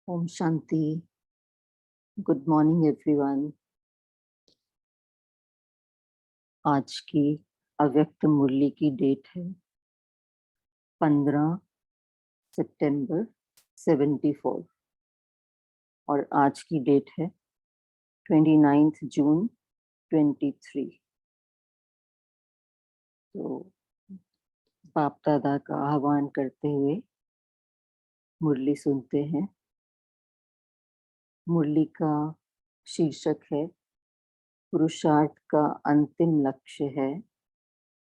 ओम शांति। Good morning everyone. आज की अव्यक्त मुरली की डेट है 15 सितंबर 74 और आज की डेट है 29 जून 23। तो बाप दादा का आह्वान करते हुए मुरली सुनते हैं। मुरली का शीर्षक है पुरुषार्थ का अंतिम लक्ष्य है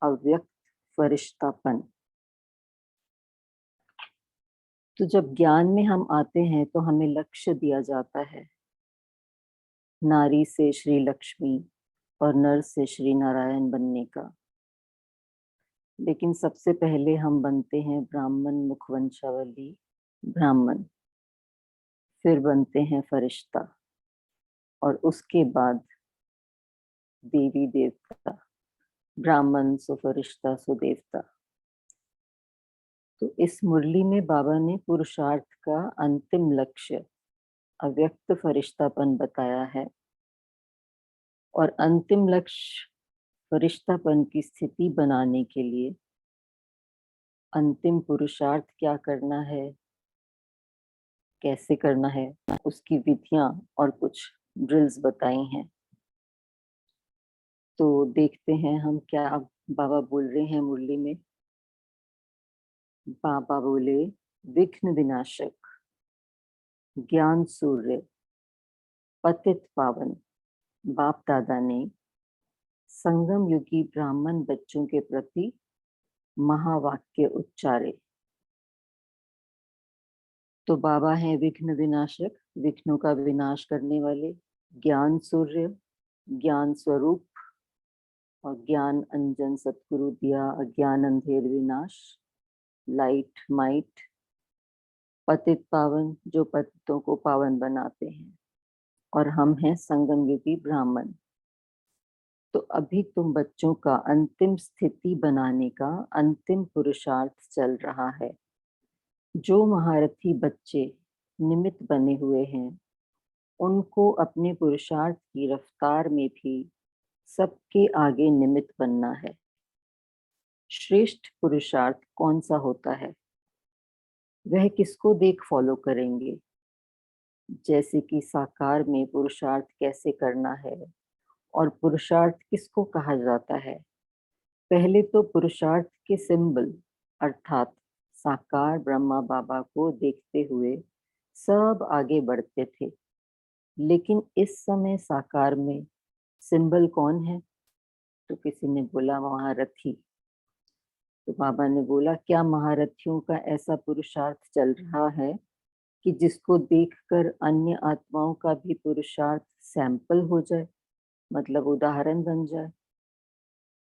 अव्यक्त फरिश्तापन। तो जब ज्ञान में हम आते हैं तो हमें लक्ष्य दिया जाता है, नारी से श्री लक्ष्मी और नर से श्री नारायण बनने का। लेकिन सबसे पहले हम बनते हैं ब्राह्मण मुखवंशावली ब्राह्मण, फिर बनते हैं फरिश्ता और उसके बाद देवी देवता, ब्राह्मण सो फरिश्ता सो देवता। तो इस मुरली में बाबा ने पुरुषार्थ का अंतिम लक्ष्य अव्यक्त फरिश्तापन बताया है और अंतिम लक्ष्य फरिश्तापन की स्थिति बनाने के लिए अंतिम पुरुषार्थ क्या करना है, कैसे करना है, उसकी विधियां और कुछ ड्रिल्स बताई हैं। तो देखते हैं हम क्या बाबा बोल रहे हैं मुरली में। बाबा बोले, विघ्न विनाशक, ज्ञान सूर्य, पतित पावन बाप दादा ने संगम युगी ब्राह्मण बच्चों के प्रति महावाक्य उच्चारे। तो बाबा हैं विघ्न विनाशक, विघ्नों का विनाश करने वाले, ज्ञान सूर्य, ज्ञान स्वरूप और ज्ञान अंजन सतगुरु दिया, अज्ञान अंधेर विनाश, लाइट माइट, पतित पावन जो पतितों को पावन बनाते हैं, और हम हैं संगम युगी ब्राह्मण। तो अभी तुम बच्चों का अंतिम स्थिति बनाने का अंतिम पुरुषार्थ चल रहा है। जो महारथी बच्चे निमित्त बने हुए हैं उनको अपने पुरुषार्थ की रफ्तार में भी सबके आगे निमित्त बनना है। श्रेष्ठ पुरुषार्थ कौन सा होता है, वह किसको देख फॉलो करेंगे? जैसे कि साकार में पुरुषार्थ कैसे करना है और पुरुषार्थ किसको कहा जाता है। पहले तो पुरुषार्थ के सिंबल अर्थात साकार ब्रह्मा बाबा को देखते हुए सब आगे बढ़ते थे, लेकिन इस समय साकार में सिंबल कौन है? तो किसी ने बोला महारथी। तो बाबा ने बोला, क्या महारथियों का ऐसा पुरुषार्थ चल रहा है कि जिसको देखकर अन्य आत्माओं का भी पुरुषार्थ सैंपल हो जाए, मतलब उदाहरण बन जाए?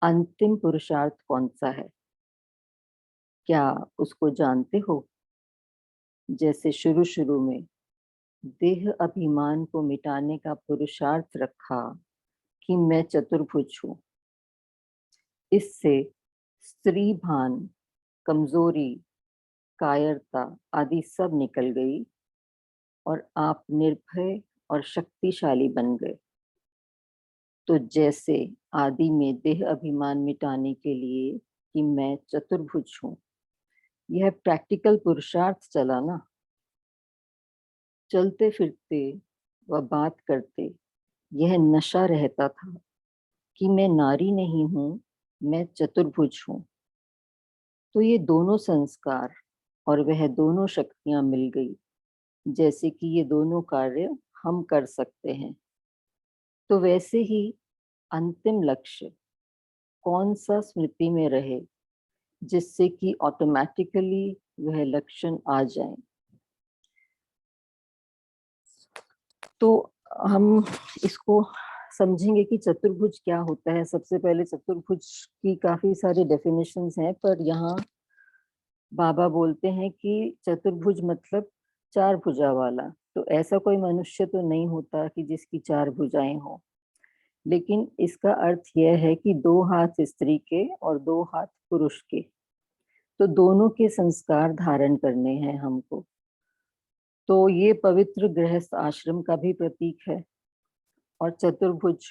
अंतिम पुरुषार्थ कौन सा है, क्या उसको जानते हो? जैसे शुरू शुरू में देह अभिमान को मिटाने का पुरुषार्थ रखा कि मैं चतुर्भुज हूँ, इससे स्त्री भान, कमजोरी, कायरता आदि सब निकल गई और आप निर्भय और शक्तिशाली बन गए। तो जैसे आदि में देह अभिमान मिटाने के लिए कि मैं चतुर्भुज हूँ, यह प्रैक्टिकल पुरुषार्थ चला ना। चलते फिरते व बात करते यह नशा रहता था कि मैं नारी नहीं हूँ, मैं चतुर्भुज हूँ। तो ये दोनों संस्कार और वह दोनों शक्तियां मिल गई, जैसे कि ये दोनों कार्य हम कर सकते हैं। तो वैसे ही अंतिम लक्ष्य कौन सा स्मृति में रहे जिससे कि ऑटोमेटिकली वह लक्षण आ जाए। तो हम इसको समझेंगे कि चतुर्भुज क्या होता है। सबसे पहले चतुर्भुज की काफी सारी डेफिनेशंस हैं, पर यहाँ बाबा बोलते हैं कि चतुर्भुज मतलब चार भुजा वाला। तो ऐसा कोई मनुष्य तो नहीं होता कि जिसकी चार भुजाएं हो, लेकिन इसका अर्थ यह है कि दो हाथ स्त्री के और दो हाथ पुरुष के, तो दोनों के संस्कार धारण करने हैं हमको। तो ये पवित्र गृहस्थ आश्रम का भी प्रतीक है। और चतुर्भुज,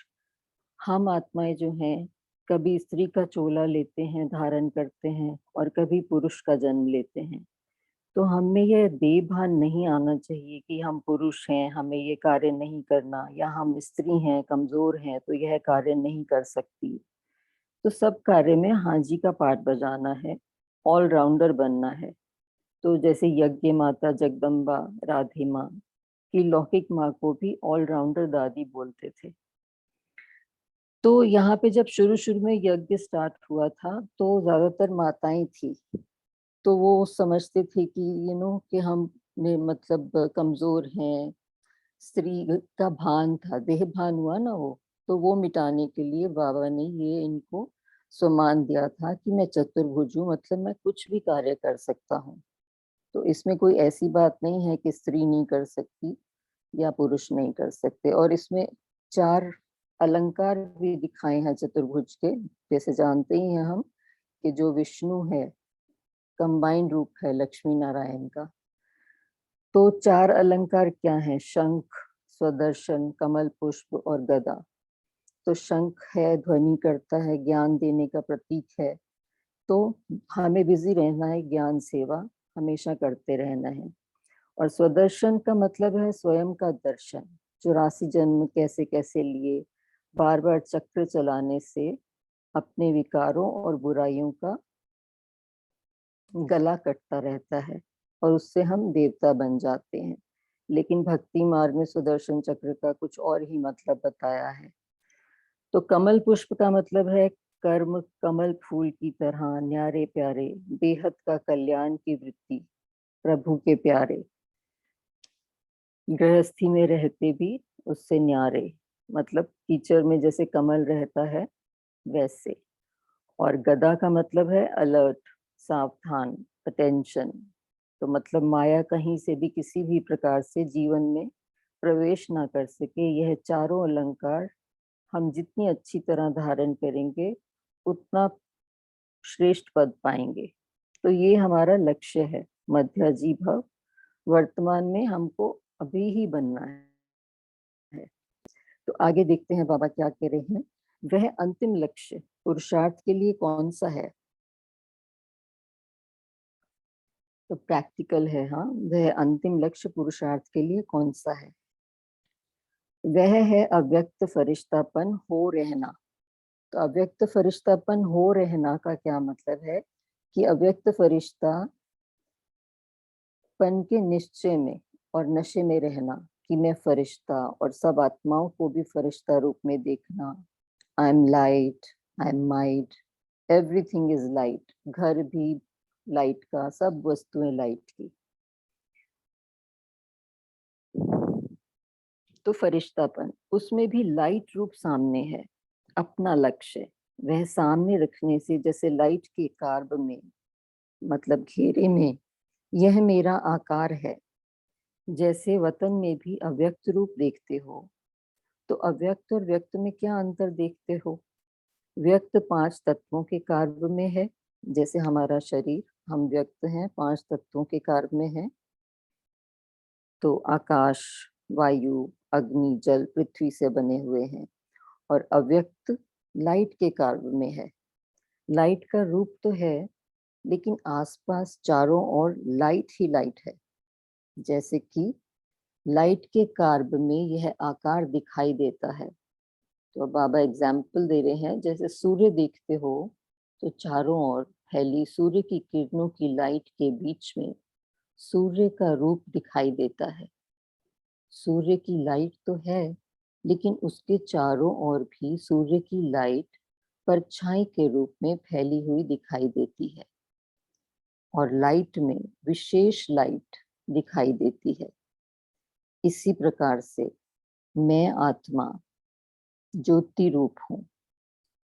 हम आत्माएं जो हैं कभी स्त्री का चोला लेते हैं, धारण करते हैं, और कभी पुरुष का जन्म लेते हैं। तो हमें यह देहभान नहीं आना चाहिए कि हम पुरुष हैं, हमें ये कार्य नहीं करना, या हम स्त्री हैं, कमजोर हैं, तो यह कार्य नहीं कर सकती। तो सब कार्य में हाँ जी का पाठ बजाना है, ऑलराउंडर बनना है। तो जैसे यज्ञ माता जगदम्बा राधे माँ की लौकिक माँ को भी ऑलराउंडर दादी बोलते थे। तो यहाँ पे जब शुरू शुरू में यज्ञ स्टार्ट हुआ था तो ज्यादातर माताएं थी। तो वो समझते थे कि कि हम मतलब कमजोर हैं, स्त्री का भान था, देह भान हुआ ना वो। वो मिटाने के लिए बाबा ने ये इनको सम्मान दिया था कि मैं चतुर्भुज हूँ, मतलब मैं कुछ भी कार्य कर सकता हूँ। तो इसमें कोई ऐसी बात नहीं है कि स्त्री नहीं कर सकती या पुरुष नहीं कर सकते। और इसमें 4 अलंकार भी दिखाए हैं चतुर्भुज के। जैसे जानते ही हैं हम कि जो विष्णु है कंबाइंड रूप है लक्ष्मी नारायण का। तो 4 अलंकार क्या हैं? शंख, स्वदर्शन, कमल पुष्प और गदा। तो शंख है, ध्वनि करता है, ज्ञान देने का प्रतीक है। तो हमें बिजी रहना है, ज्ञान सेवा हमेशा करते रहना है। और स्वदर्शन का मतलब है स्वयं का दर्शन। 84 जन्म कैसे कैसे लिए, बार बार चक्र चलाने से अपने विकारों और बुराइयों का गला कटता रहता है और उससे हम देवता बन जाते हैं। लेकिन भक्ति मार्ग में सुदर्शन चक्र का कुछ और ही मतलब बताया है। तो कमल पुष्प का मतलब है कर्म कमल फूल की तरह न्यारे प्यारे, बेहद का कल्याण की वृत्ति, प्रभु के प्यारे, गृहस्थी में रहते भी उससे न्यारे, मतलब कीचड़ में जैसे कमल रहता है वैसे। और गदा का मतलब है अलर्ट, सावधान, अटेंशन। तो मतलब माया कहीं से भी किसी भी प्रकार से जीवन में प्रवेश ना कर सके। यह चारों अलंकार हम जितनी अच्छी तरह धारण करेंगे उतना श्रेष्ठ पद पाएंगे। तो ये हमारा लक्ष्य है, मध्याजी भव। वर्तमान में हमको अभी ही बनना है। तो आगे देखते हैं बाबा क्या कह रहे हैं। वह अंतिम लक्ष्य पुरुषार्थ के लिए कौन सा है? तो प्रैक्टिकल है। हाँ, वह अंतिम लक्ष्य पुरुषार्थ के लिए कौन सा है? वह है अव्यक्त फरिश्तापन हो रहना। तो अव्यक्त फरिश्तापन हो रहना का क्या मतलब है कि अव्यक्त फरिश्ता पन के निश्चय में और नशे में रहना कि मैं फरिश्ता, और सब आत्माओं को भी फरिश्ता रूप में देखना। I am light, I am might, everything is light. घर भी लाइट का, सब वस्तुएं लाइट की। तो फरिश्तापन उसमें भी लाइट रूप सामने है। अपना लक्ष्य वह सामने रखने से, जैसे लाइट के कार्ब में, मतलब घेरे में, यह मेरा आकार है। जैसे वतन में भी अव्यक्त रूप देखते हो, तो अव्यक्त और व्यक्त में क्या अंतर देखते हो? व्यक्त 5 तत्वों के कार्ब में है, जैसे हमारा शरीर, हम व्यक्त हैं, 5 तत्वों के कार्ब में है। तो आकाश, वायु, अग्नि, जल, पृथ्वी से बने हुए हैं। और अव्यक्त लाइट के कार्ब में है। लाइट का रूप तो है, लेकिन आसपास चारों ओर लाइट ही लाइट है। जैसे कि लाइट के कार्ब में यह आकार दिखाई देता है। तो बाबा एग्जाम्पल दे रहे हैं, जैसे सूर्य देखते हो तो चारों ओर फैली सूर्य की किरणों की लाइट के बीच में सूर्य का रूप दिखाई देता है। सूर्य की लाइट तो है, लेकिन उसके चारों ओर भी सूर्य की लाइट परछाई के रूप में फैली हुई दिखाई देती है। और लाइट में विशेष लाइट दिखाई देती है। इसी प्रकार से मैं आत्मा ज्योति रूप हूँ।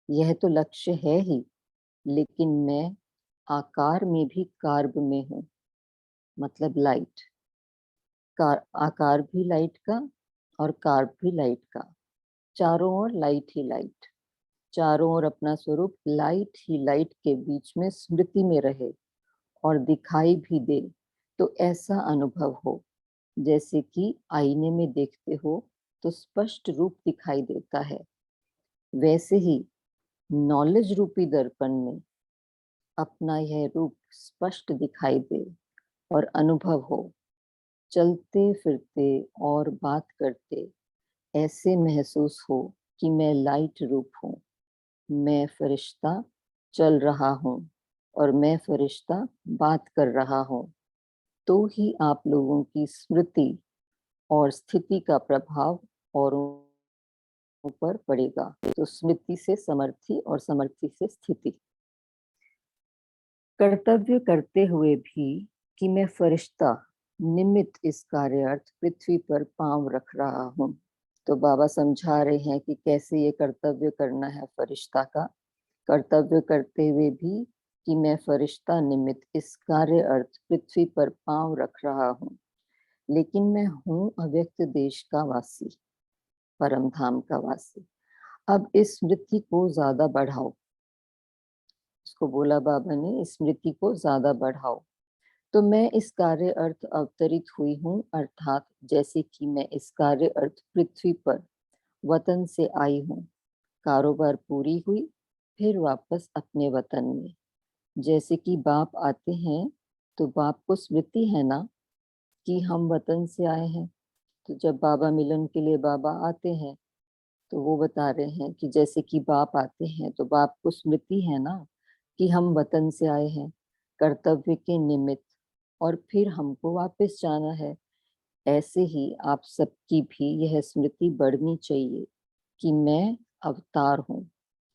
यह तो लक्ष्य है ही, लेकिन मैं आकार में भी कार्ब में हूँ, मतलब लाइट। आकार भी लाइट का और कार्ब भी लाइट का। चारों ओर लाइट ही लाइट। चारों ओर अपना स्वरूप लाइट ही लाइट के बीच में स्मृति में रहे और दिखाई भी दे, तो ऐसा अनुभव हो। जैसे कि आईने में देखते हो तो स्पष्ट रूप दिखाई देता है, वैसे ही नॉलेज रूपी दर्पण में अपना यह रूप स्पष्ट दिखाई दे और अनुभव हो। चलते फिरते और बात करते ऐसे महसूस हो कि मैं लाइट रूप हूँ, मैं फरिश्ता चल रहा हूँ और मैं फरिश्ता बात कर रहा हूँ, तो ही आप लोगों की स्मृति और स्थिति का प्रभाव औरों पर पड़ेगा। तो स्मृति से समर्थि और समर्थि से स्थिति। कर्तव्य करते हुए भी कि मैं फरिश्ता निमित्त इस कार्यार्थ पृथ्वी पर पांव रख रहा हूँ। तो बाबा समझा रहे हैं कि कैसे ये कर्तव्य करना है फरिश्ता का। कर्तव्य करते हुए भी कि मैं फरिश्ता निमित्त इस कार्य अर्थ पृथ्वी पर पांव रख रहा हूँ, लेकिन मैं हूँ अव्यक्त देश का वासी, परम धाम का वासी। अब इस स्मृति को ज्यादा बढ़ाओ, इसको बोला बाबा ने, स्मृति को ज्यादा बढ़ाओ। तो मैं इस कार्य अर्थ अवतरित हुई हूँ, अर्थात जैसे कि मैं इस कार्य अर्थ पृथ्वी पर वतन से आई हूँ, कारोबार पूरी हुई, फिर वापस अपने वतन में। जैसे कि बाप आते हैं तो बाप को स्मृति है ना कि हम वतन से आए हैं। तो जब बाबा मिलन के लिए बाबा आते हैं तो वो बता रहे हैं कि जैसे कि बाप आते हैं तो बाप को स्मृति है ना कि हम वतन से आए हैं कर्तव्य के निमित्त और फिर हमको वापस जाना है। ऐसे ही आप सबकी भी यह स्मृति बढ़नी चाहिए कि मैं अवतार हूँ।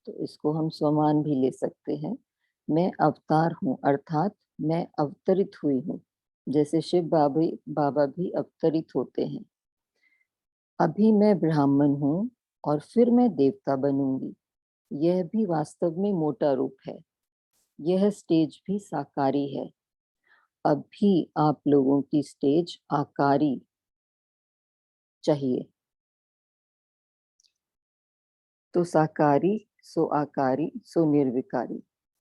तो इसको हम स्वमान भी ले सकते हैं, मैं अवतार हूँ, अर्थात मैं अवतरित हुई हूँ। जैसे शिव बाबा भी अवतरित होते हैं। अभी मैं ब्राह्मण हूँ और फिर मैं देवता बनूंगी। यह भी वास्तव में मोटा रूप है, यह स्टेज भी साकारी है। अभी आप लोगों की स्टेज आकारी चाहिए। तो साकारी सो आकारी सो निर्विकारी,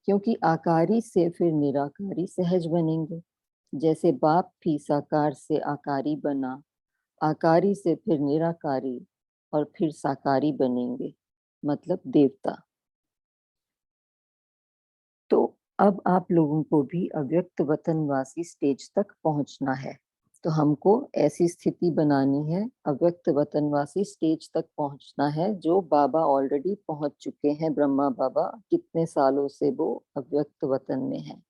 क्योंकि आकारी से फिर निराकारी सहज बनेंगे। जैसे बाप भी साकार से आकारी बना, आकारी से फिर निराकारी और फिर साकारी बनेंगे, मतलब देवता। तो अब आप लोगों को भी अव्यक्त वतनवासी स्टेज तक पहुंचना है। तो हमको ऐसी स्थिति बनानी है, अव्यक्त वतनवासी स्टेज तक पहुंचना है, जो बाबा ऑलरेडी पहुंच चुके हैं। ब्रह्मा बाबा कितने सालों से वो अव्यक्त वतन में हैं,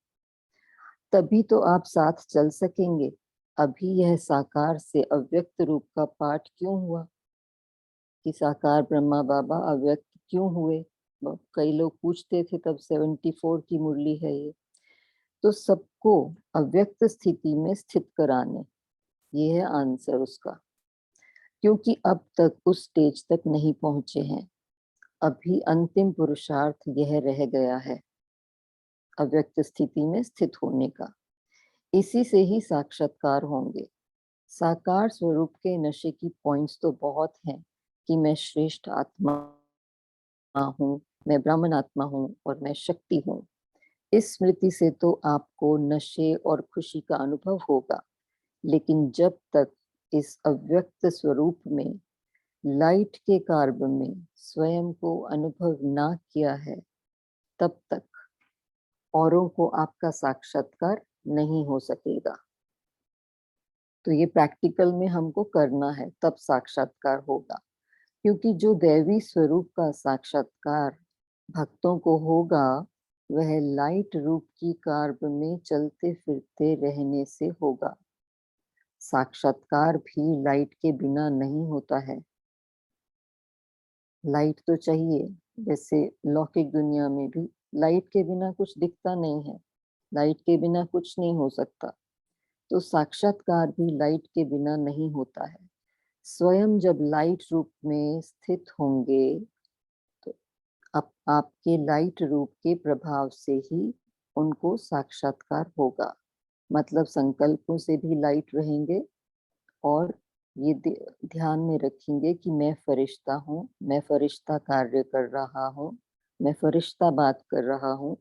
तभी तो आप साथ चल सकेंगे। अभी यह साकार से अव्यक्त रूप का पाठ क्यों हुआ कि साकार ब्रह्मा बाबा अव्यक्त क्यों हुए? कई लोग पूछते थे, तब 74 की मुरली है ये। तो सबको अव्यक्त स्थिति में स्थित कराने, ये है आंसर उसका। क्योंकि अब तक उस स्टेज तक नहीं पहुंचे हैं, अभी अंतिम पुरुषार्थ यह रह गया है, अव्यक्त स्थिति में स्थित होने का। इसी से ही साक्षात्कार होंगे। साकार स्वरूप के नशे की पॉइंट्स तो बहुत हैं कि मैं श्रेष्ठ आत्मा हूँ, मैं ब्राह्मण आत्मा हूँ और मैं शक्ति हूँ। इस स्मृति से तो आपको नशे और खुशी का अनुभव होगा, लेकिन जब तक इस अव्यक्त स्वरूप में लाइट के कार्ब में स्वयं को अनुभव ना किया है, तब तक औरों को आपका साक्षात्कार नहीं हो सकेगा। तो ये प्रैक्टिकल में हमको करना है, तब साक्षात्कार होगा। क्योंकि जो दैवी स्वरूप का साक्षात्कार भक्तों को होगा, वह लाइट रूप की कार्ब में चलते फिरते रहने से होगा। साक्षात्कार भी लाइट के बिना नहीं होता है। लाइट तो चाहिए, जैसे लौकिक दुनिया में भी लाइट के बिना कुछ दिखता नहीं है, लाइट के बिना कुछ नहीं हो सकता। तो साक्षात्कार भी लाइट के बिना नहीं होता है। स्वयं जब लाइट रूप में स्थित होंगे तो आपके लाइट रूप के प्रभाव से ही उनको साक्षात्कार होगा। मतलब संकल्पों से भी लाइट रहेंगे और ये ध्यान में रखेंगे कि मैं फरिश्ता हूँ, मैं फरिश्ता कार्य कर रहा हूँ, मैं फरिश्ता बात कर रहा हूँ।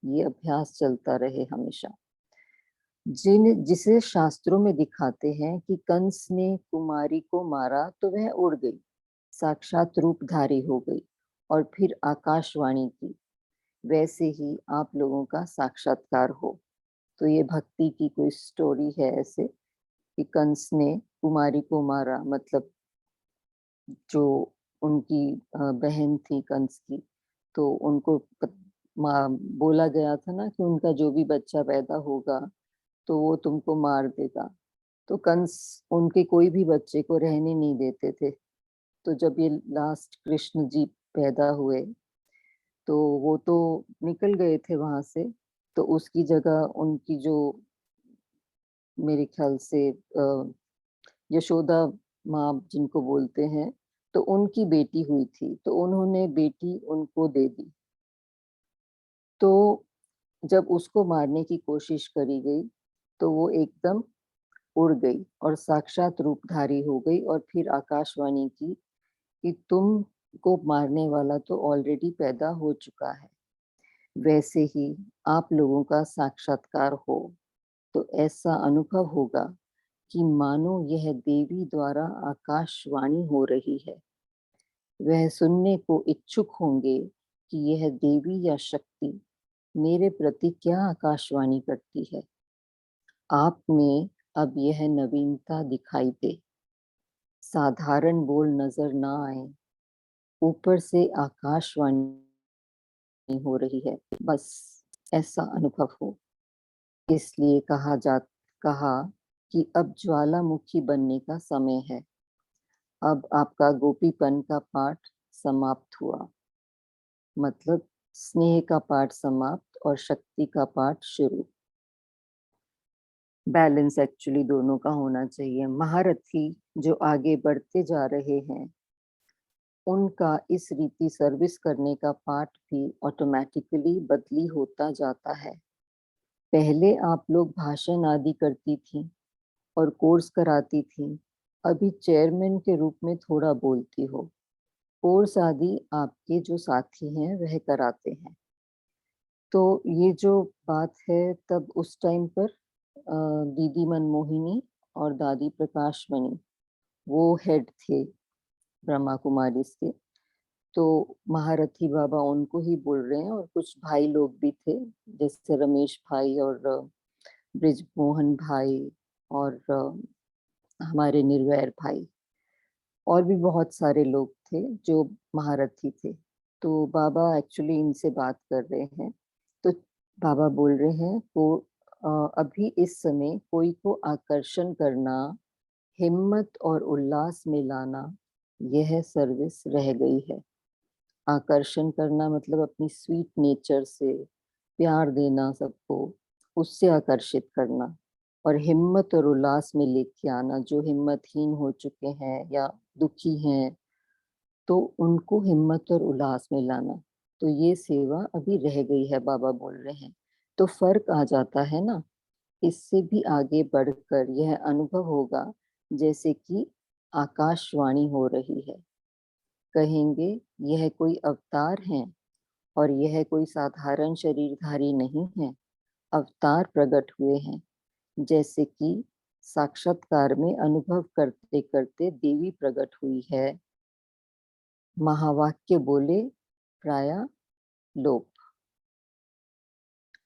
ये अभ्यास चलता रहे हमेशा। जिसे शास्त्रों में दिखाते हैं कि कंस ने कुमारी को मारा तो वह उड़ गई, साक्षात रूपधारी हो गई और फिर आकाशवाणी की, वैसे ही आप लोगों का साक्षात्कार हो। तो ये भक्ति की कोई स्टोरी है ऐसे कि कंस ने कुमारी को मारा, मतलब जो उनकी बहन थी कंस की, तो उनको बोला गया था ना कि उनका जो भी बच्चा पैदा होगा तो वो तुमको मार देगा। तो कंस उनके कोई भी बच्चे को रहने नहीं देते थे। तो जब ये लास्ट कृष्ण जी पैदा हुए तो वो तो निकल गए थे वहां से, तो उसकी जगह उनकी जो, मेरे ख्याल से यशोदा माँ जिनको बोलते हैं, तो उनकी बेटी हुई थी, तो उन्होंने बेटी उनको दे दी। तो जब उसको मारने की कोशिश करी गई तो वो एकदम उड़ गई और साक्षात रूपधारी हो गई और फिर आकाशवाणी की कि तुम को मारने वाला तो ऑलरेडी पैदा हो चुका है, वैसे ही आप लोगों का साक्षात्कार हो तो ऐसा अनुभव होगा कि मानो यह देवी द्वारा आकाशवाणी हो रही है। वह सुनने को इच्छुक होंगे कि यह देवी या शक्ति मेरे प्रति क्या आकाशवाणी करती है। आप में अब यह नवीनता दिखाई दे, साधारण बोल नजर ना आए, ऊपर से आकाशवाणी हो रही है, बस ऐसा अनुभव हो। इसलिए कहा कि अब ज्वालामुखी बनने का समय है। अब आपका गोपीपन का पाठ समाप्त हुआ, मतलब स्नेह का पाठ समाप्त और शक्ति का पाठ शुरू। बैलेंस एक्चुअली दोनों का होना चाहिए। महारथी जो आगे बढ़ते जा रहे हैं उनका इस रीति सर्विस करने का पाठ भी ऑटोमेटिकली बदली होता जाता है। पहले आप लोग भाषण आदि करती थी और कोर्स कराती थी, अभी चेयरमैन के रूप में थोड़ा बोलती हो। कोर्स आदि आपके जो साथी हैं वह कराते हैं। तो ये जो बात है, तब उस टाइम पर दीदी मनमोहिनी और दादी प्रकाशमणि वो हेड थे ब्रह्मा कुमारी के। तो महारथी बाबा उनको ही बोल रहे हैं और कुछ भाई लोग भी थे, जैसे रमेश भाई और ब्रिजमोहन भाई और हमारे निर्वैर भाई, और भी बहुत सारे लोग थे जो महारथी थे। तो बाबा एक्चुअली इनसे बात कर रहे हैं। तो बाबा बोल रहे हैं को अभी इस समय कोई को आकर्षण करना, हिम्मत और उल्लास में लाना, यह सर्विस रह गई है। आकर्षण करना मतलब अपनी स्वीट नेचर से प्यार देना सबको, उससे आकर्षित करना, और हिम्मत और उल्लास में लेके आना जो हिम्मतहीन हो चुके हैं या दुखी हैं, तो उनको हिम्मत और उल्लास में लाना। तो ये सेवा अभी रह गई है, बाबा बोल रहे हैं। तो फर्क आ जाता है ना। इससे भी आगे बढ़कर यह अनुभव होगा जैसे कि आकाशवाणी हो रही है। कहेंगे यह कोई अवतार है और यह कोई साधारण शरीरधारी नहीं है। अवतार प्रकट हुए हैं, जैसे कि साक्षात्कार में अनुभव करते करते देवी प्रकट हुई है। महावाक्य बोले प्राय लोप।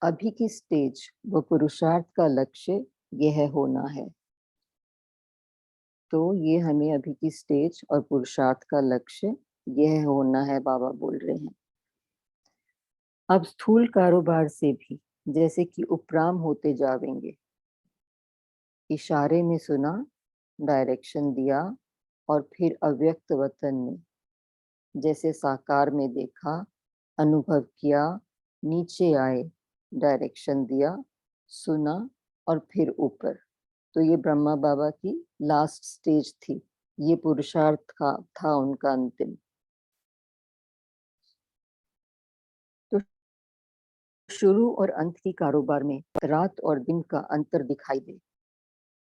अभी की स्टेज व पुरुषार्थ का लक्ष्य यह होना है। तो ये हमें अभी की स्टेज और पुरुषार्थ का लक्ष्य यह होना है, बाबा बोल रहे हैं। अब स्थूल कारोबार से भी जैसे कि उपराम होते जावेंगे। इशारे में सुना, डायरेक्शन दिया, और फिर अव्यक्त वतन में जैसे साकार में देखा, अनुभव किया, नीचे आए, डायरेक्शन दिया, सुना, और फिर ऊपर। तो ये ब्रह्मा बाबा की लास्ट स्टेज थी। ये पुरुषार्थ का था उनका अंतिम। तो शुरू और अंत की कारोबार में रात और दिन का अंतर दिखाई दे,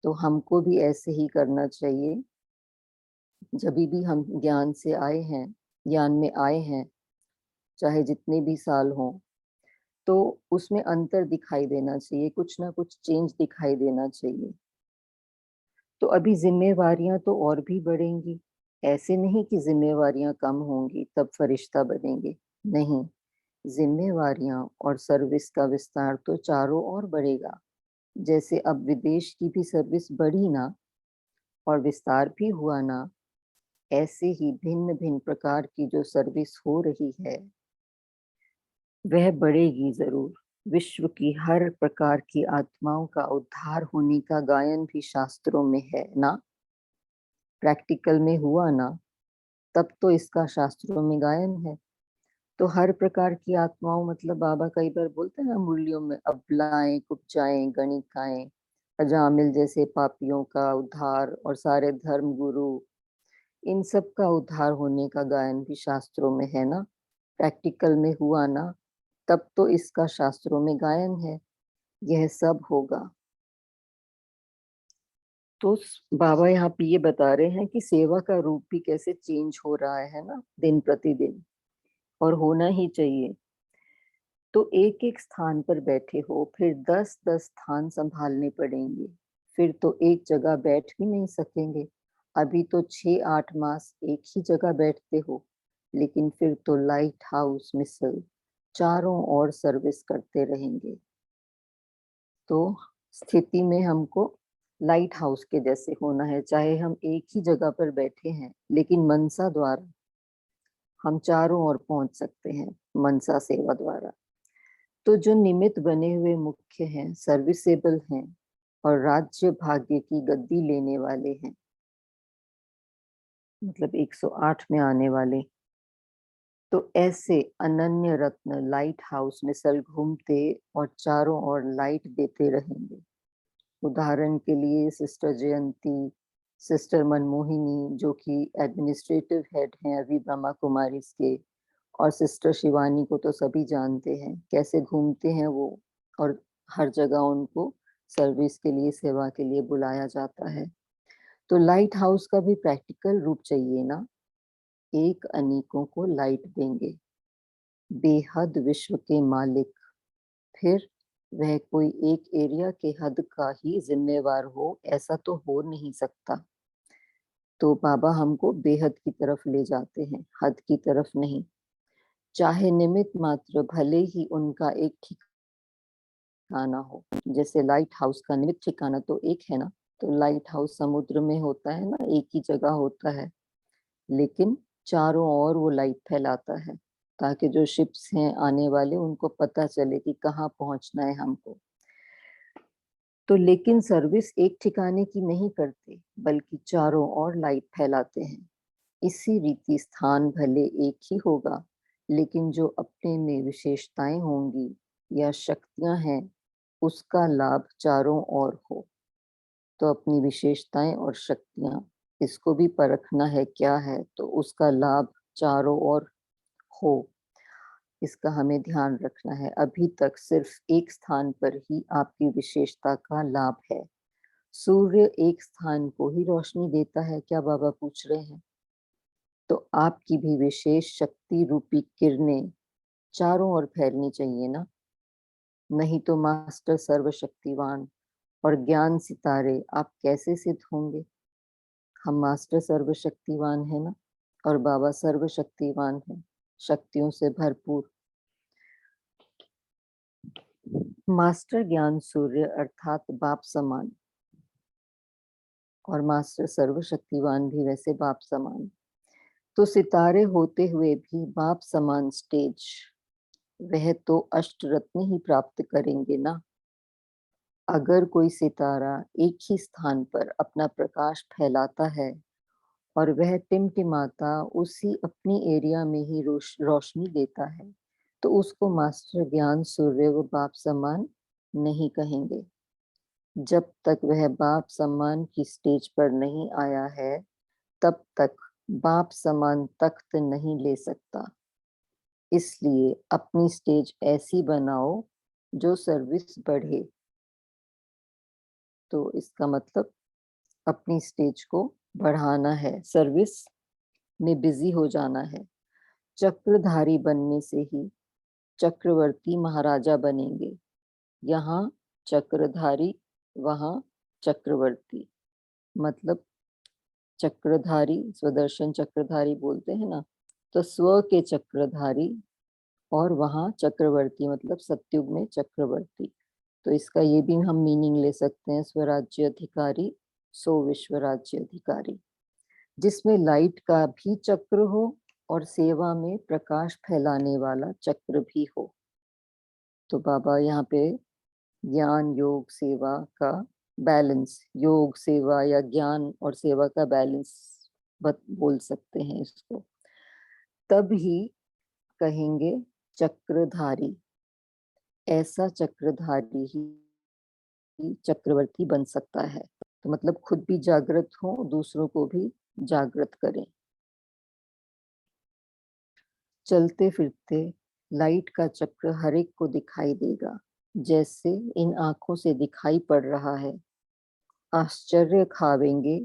तो हमको भी ऐसे ही करना चाहिए। जब भी हम ज्ञान से आए हैं, ज्ञान में आए हैं, चाहे जितने भी साल हों, तो उसमें अंतर दिखाई देना चाहिए, कुछ ना कुछ चेंज दिखाई देना चाहिए। तो अभी जिम्मेवारियां तो और भी बढ़ेंगी, ऐसे नहीं कि जिम्मेवारियां कम होंगी तब फरिश्ता बनेंगे, नहीं, जिम्मेवारियां और सर्विस का विस्तार तो चारों ओर बढ़ेगा। जैसे अब विदेश की भी सर्विस बढ़ी ना और विस्तार भी हुआ ना, ऐसे ही भिन्न भिन्न प्रकार की जो सर्विस हो रही है वह बढ़ेगी जरूर। विश्व की हर प्रकार की आत्माओं का उद्धार होने का गायन भी शास्त्रों में है ना, प्रैक्टिकल में हुआ ना, तब तो इसका शास्त्रों में गायन है। तो हर प्रकार की आत्माओं मतलब बाबा कई बार बोलते हैं ना मुरलियों में, अबलाएं, कुब्जाएं, गणिकाएं, अजामिल जैसे पापियों का उद्धार और सारे धर्म गुरु, इन सब का उद्धार होने का गायन भी शास्त्रों में है ना, प्रैक्टिकल में हुआ ना, तब तो इसका शास्त्रों में गायन है। यह सब होगा। तो बाबा यहाँ पे ये बता रहे हैं कि सेवा का रूप भी कैसे चेंज हो रहा है ना दिन प्रतिदिन, और होना ही चाहिए। तो एक एक स्थान पर बैठे हो, फिर 10-10 स्थान संभालने पड़ेंगे, फिर तो एक जगह बैठ भी नहीं सकेंगे। अभी तो 6-8 मास एक ही जगह बैठते हो, लेकिन फिर तो लाइट हाउस मिसल चारों ओर सर्विस करते रहेंगे। तो स्थिति में हमको लाइट हाउस के जैसे होना है, चाहे हम एक ही जगह पर बैठे हैं, लेकिन मनसा द्वारा हम चारों ओर पहुंच सकते हैं, मनसा सेवा द्वारा। तो जो निमित्त बने हुए मुख्य हैं, सर्विसेबल हैं और राज्य भाग्य की गद्दी लेने वाले हैं, मतलब 108 में आने वाले, तो ऐसे अनन्य रत्न लाइट हाउस में सल घूमते और चारों ओर लाइट देते रहेंगे। उदाहरण के लिए सिस्टर जयंती, सिस्टर मनमोहिनी जो कि एडमिनिस्ट्रेटिव हेड हैं अभी ब्रह्मा कुमारीज के, और सिस्टर शिवानी को तो सभी जानते हैं कैसे घूमते हैं वो, और हर जगह उनको सर्विस के लिए, सेवा के लिए बुलाया जाता है। तो लाइट हाउस का भी प्रैक्टिकल रूप चाहिए ना, एक अनेकों को लाइट देंगे, बेहद विश्व के मालिक। फिर वह कोई एक एरिया के हद का ही जिम्मेवार हो, ऐसा तो हो नहीं सकता। तो बाबा हमको बेहद की तरफ ले जाते हैं, हद की तरफ नहीं। चाहे निमित्त मात्र भले ही उनका एक ठिकाना हो, जैसे लाइट हाउस का निमित्त ठिकाना तो एक है ना, तो लाइट हाउस समुद्र में होता है ना, एक ही जगह होता है, लेकिन चारों ओर वो लाइट फैलाता है ताकि जो शिप्स हैं आने वाले उनको पता चले कि कहाँ पहुंचना है हमको। तो लेकिन सर्विस एक ठिकाने की नहीं करते, बल्कि चारों ओर लाइट फैलाते हैं। इसी रीति स्थान भले एक ही होगा, लेकिन जो अपने में विशेषताएं होंगी या शक्तियां हैं, उसका लाभ चारों ओर हो। तो अपनी विशेषताएं और शक्तियां, इसको भी परखना है क्या है, तो उसका लाभ चारों ओर हो, इसका हमें ध्यान रखना है। अभी तक सिर्फ एक स्थान पर ही आपकी विशेषता का लाभ है। सूर्य एक स्थान को ही रोशनी देता है क्या, बाबा पूछ रहे हैं। तो आपकी भी विशेष शक्ति रूपी किरणें चारों ओर फैलनी चाहिए ना, नहीं तो मास्टर सर्वशक्तिवान और ज्ञान सितारे आप कैसे सिद्ध होंगे। हम मास्टर सर्वशक्तिवान है ना, और बाबा सर्वशक्तिवान है, शक्तियों से भरपूर। मास्टर ज्ञान सूर्य अर्थात बाप समान, और मास्टर सर्वशक्तिवान भी वैसे बाप समान। तो सितारे होते हुए भी बाप समान स्टेज, वह तो अष्टरत्न ही प्राप्त करेंगे ना। अगर कोई सितारा एक ही स्थान पर अपना प्रकाश फैलाता है और वह टिमटिमाता उसी अपनी एरिया में ही रोशनी देता है, तो उसको मास्टर ज्ञान सूर्य व बाप समान नहीं कहेंगे। जब तक वह बाप समान की स्टेज पर नहीं आया है, तब तक बाप समान तख्त नहीं ले सकता। इसलिए अपनी स्टेज ऐसी बनाओ जो सर्विस बढ़े। तो इसका मतलब अपनी स्टेज को बढ़ाना है, सर्विस में बिजी हो जाना है। चक्रधारी बनने से ही चक्रवर्ती महाराजा बनेंगे। यहाँ चक्रधारी, वहाँ चक्रवर्ती। मतलब चक्रधारी, स्वदर्शन चक्रधारी बोलते हैं ना, तो स्व के चक्रधारी और वहाँ चक्रवर्ती मतलब सतयुग में चक्रवर्ती। तो इसका ये भी हम मीनिंग ले सकते हैं, स्वराज्य अधिकारी सो विश्व राज्य अधिकारी, जिसमें लाइट का भी चक्र हो और सेवा में प्रकाश फैलाने वाला चक्र भी हो। तो बाबा यहाँ पे ज्ञान योग सेवा का बैलेंस, योग सेवा या ज्ञान और सेवा का बैलेंस बोल सकते हैं इसको। तब ही कहेंगे चक्रधारी, ऐसा चक्रधारी ही चक्रवर्ती बन सकता है। तो मतलब खुद भी जागृत हो, दूसरों को भी जागृत करें। चलते फिरते लाइट का चक्र हर एक को दिखाई देगा, जैसे इन आंखों से दिखाई पड़ रहा है। आश्चर्य खावेंगे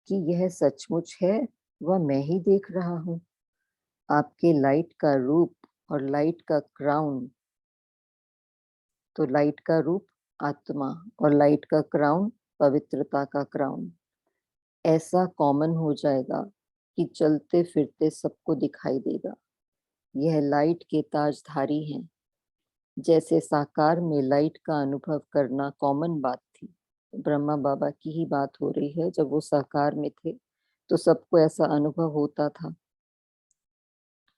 कि यह सचमुच है व मैं ही देख रहा हूँ। आपके लाइट का रूप और लाइट का क्राउन, तो लाइट का रूप आत्मा और लाइट का क्राउन पवित्रता का क्राउन, ऐसा कॉमन हो जाएगा कि चलते फिरते सबको दिखाई देगा। यह लाइट के ताजधारी हैं। जैसे साकार में लाइट का अनुभव करना कॉमन बात थी, ब्रह्मा बाबा की ही बात हो रही है। जब वो साकार में थे तो सबको ऐसा अनुभव होता था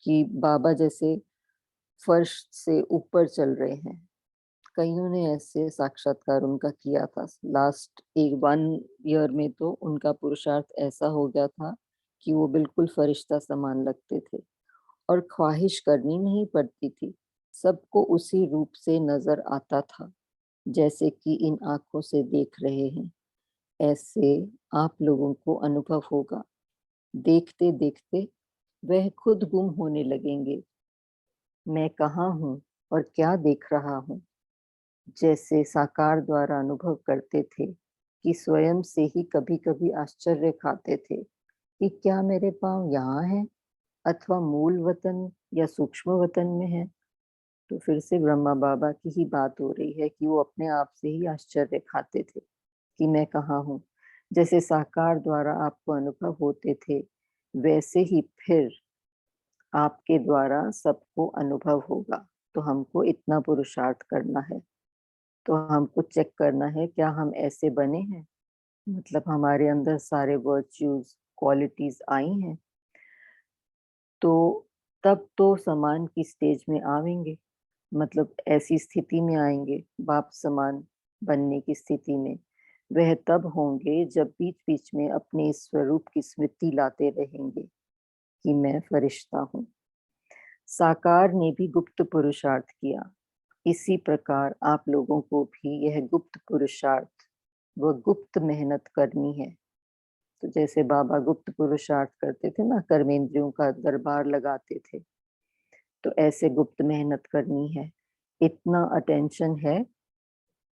कि बाबा जैसे फर्श से ऊपर चल रहे हैं। कईयों ने ऐसे साक्षात्कार उनका किया था। लास्ट एक 1 ईयर में तो उनका पुरुषार्थ ऐसा हो गया था कि वो बिल्कुल फरिश्ता समान लगते थे और ख्वाहिश करनी नहीं पड़ती थी, सबको उसी रूप से नजर आता था जैसे कि इन आंखों से देख रहे हैं। ऐसे आप लोगों को अनुभव होगा। देखते देखते वह खुद गुम होने लगेंगे। मैं कहाँ हूँ और क्या देख रहा हूँ, जैसे साकार द्वारा अनुभव करते थे कि स्वयं से ही कभी कभी आश्चर्य खाते थे कि क्या मेरे पांव यहाँ हैं अथवा मूल वतन या सूक्ष्म वतन में है। तो फिर से ब्रह्मा बाबा की ही बात हो रही है कि वो अपने आप से ही आश्चर्य खाते थे कि मैं कहाँ हूँ। जैसे साकार द्वारा आपको अनुभव होते थे, वैसे ही फिर आपके द्वारा सबको अनुभव होगा। तो हमको इतना पुरुषार्थ करना है। तो हमको चेक करना है क्या हम ऐसे बने हैं, मतलब हमारे अंदर सारे वर्च्यूज क्वालिटीज आई हैं। तो तब तो समान की स्टेज में आवेंगे, मतलब ऐसी स्थिति में आएंगे, बाप समान बनने की स्थिति में। वह तब होंगे जब बीच बीच में अपने स्वरूप की स्मृति लाते रहेंगे कि मैं फरिश्ता हूँ। साकार ने भी गुप्त पुरुषार्थ किया, इसी प्रकार आप लोगों को भी यह गुप्त पुरुषार्थ व गुप्त मेहनत करनी है। तो जैसे बाबा गुप्त पुरुषार्थ करते थे ना, कर्मेंद्रियों का दरबार लगाते थे, तो ऐसे गुप्त मेहनत करनी है। इतना अटेंशन है,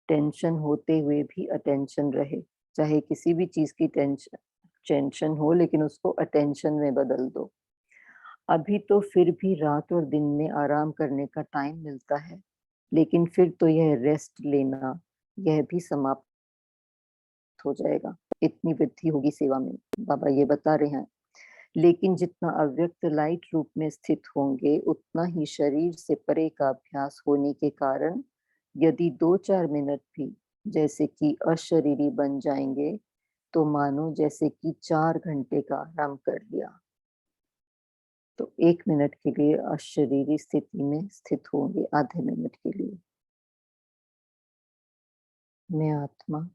टेंशन होते हुए भी अटेंशन रहे। चाहे किसी भी चीज की टेंशन टेंशन हो, लेकिन उसको अटेंशन में बदल दो। अभी तो फिर भी रात और दिन में आराम करने का टाइम मिलता है, लेकिन फिर तो यह रेस्ट लेना यह भी समाप्त हो जाएगा। इतनी वृद्धि होगी सेवा में, बाबा ये बता रहे हैं। लेकिन जितना अव्यक्त लाइट रूप में स्थित होंगे, उतना ही शरीर से परे का अभ्यास होने के कारण यदि 2-4 मिनट भी जैसे कि अशरीरी बन जाएंगे, तो मानो जैसे कि 4 घंटे का आराम कर लिया। तो 1 मिनट के लिए अशरीरी स्थिति में स्थित होंगे, आधे मिनट के लिए। मैं आत्मा,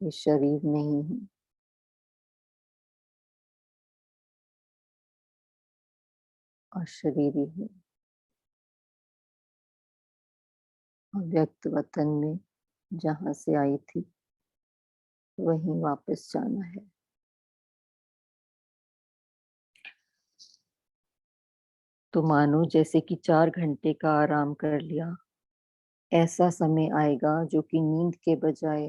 ये शरीर नहीं हूँ। अशरीरी हूँ। अव्यक्त वतन में जहाँ से आई थी वहीं वापस जाना है। तो मानो जैसे कि 4 घंटे का आराम कर लिया। ऐसा समय आएगा जो कि नींद के बजाय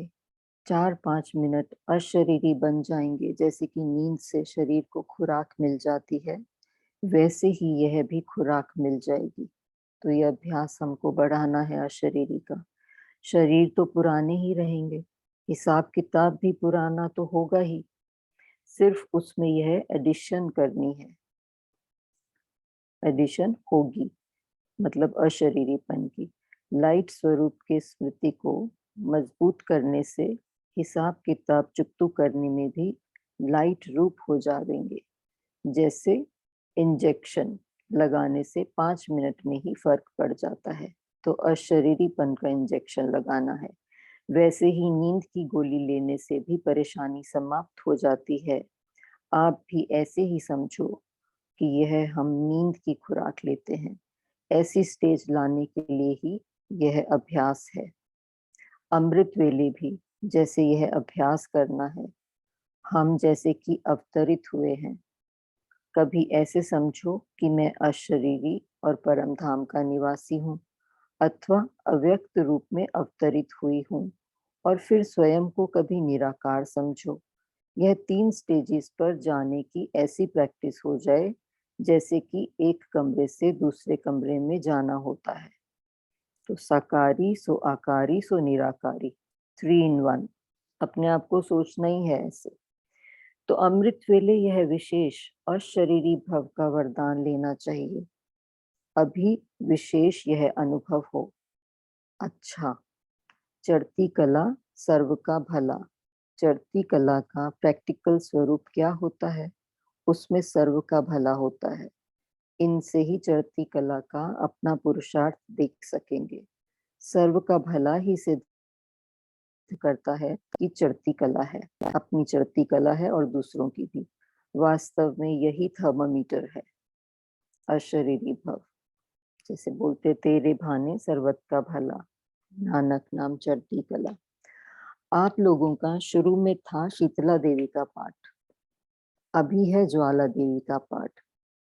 4-5 मिनट अशरीरी बन जाएंगे, जैसे कि नींद से शरीर को खुराक मिल जाती है। वैसे ही यह भी खुराक मिल जाएगी। तो यह अभ्यास हमको बढ़ाना है अशरीरी का। शरीर तो पुराने ही रहेंगे, हिसाब किताब भी पुराना तो होगा ही, सिर्फ उसमें यह एडिशन करनी है, एडिशन होगी, मतलब अशरीरीपन की। लाइट स्वरूप के स्मृति को मजबूत करने से हिसाब किताब चुकतू करने में भी लाइट रूप हो जाएंगे। जैसे इंजेक्शन लगाने से 5 मिनट में ही फर्क पड़ जाता है, तो अशरीरीपन का इंजेक्शन लगाना है। वैसे ही नींद की गोली लेने से भी परेशानी समाप्त हो जाती है। आप भी ऐसे ही समझो कि यह हम नींद की खुराक लेते हैं। ऐसी स्टेज लाने के लिए ही यह अभ्यास है। अमृत वेले भी जैसे यह अभ्यास करना है। हम जैसे कि अवतरित हुए हैं। कभी ऐसे समझो कि मैं अशरीरी और परम धाम का निवासी हूँ, अथवा अव्यक्त रूप में अवतरित हुई हूँ, और फिर स्वयं को कभी निराकार समझो। यह 3 स्टेजेस पर जाने की ऐसी प्रैक्टिस हो जाए जैसे कि एक कमरे से दूसरे कमरे में जाना होता है। तो साकारी सो आकारी सो निराकारी, 3 in 1। अपने आप को सोचना ही है ऐसे। तो अमृत वेले यह विशेष अशरीरी भव का वरदान लेना चाहिए। अभी विशेष यह अनुभव हो। अच्छा, चढ़ती कला सर्व का भला। चढ़ती कला का प्रैक्टिकल स्वरूप क्या होता है? उसमें सर्व का भला होता है। इनसे ही चढ़ती कला का अपना पुरुषार्थ देख सकेंगे। सर्व का भला ही सिद्ध करता है कि चढ़ती कला है, अपनी चढ़ती कला है और दूसरों की भी। वास्तव में यही थर्मामीटर है अशरीरी भव। जैसे बोलते तेरे भाने सर्वत का भला, नानक नाम चढ़ती कला। आप लोगों का शुरू में था शीतला देवी का पाठ, अभी है ज्वाला देवी का पाठ।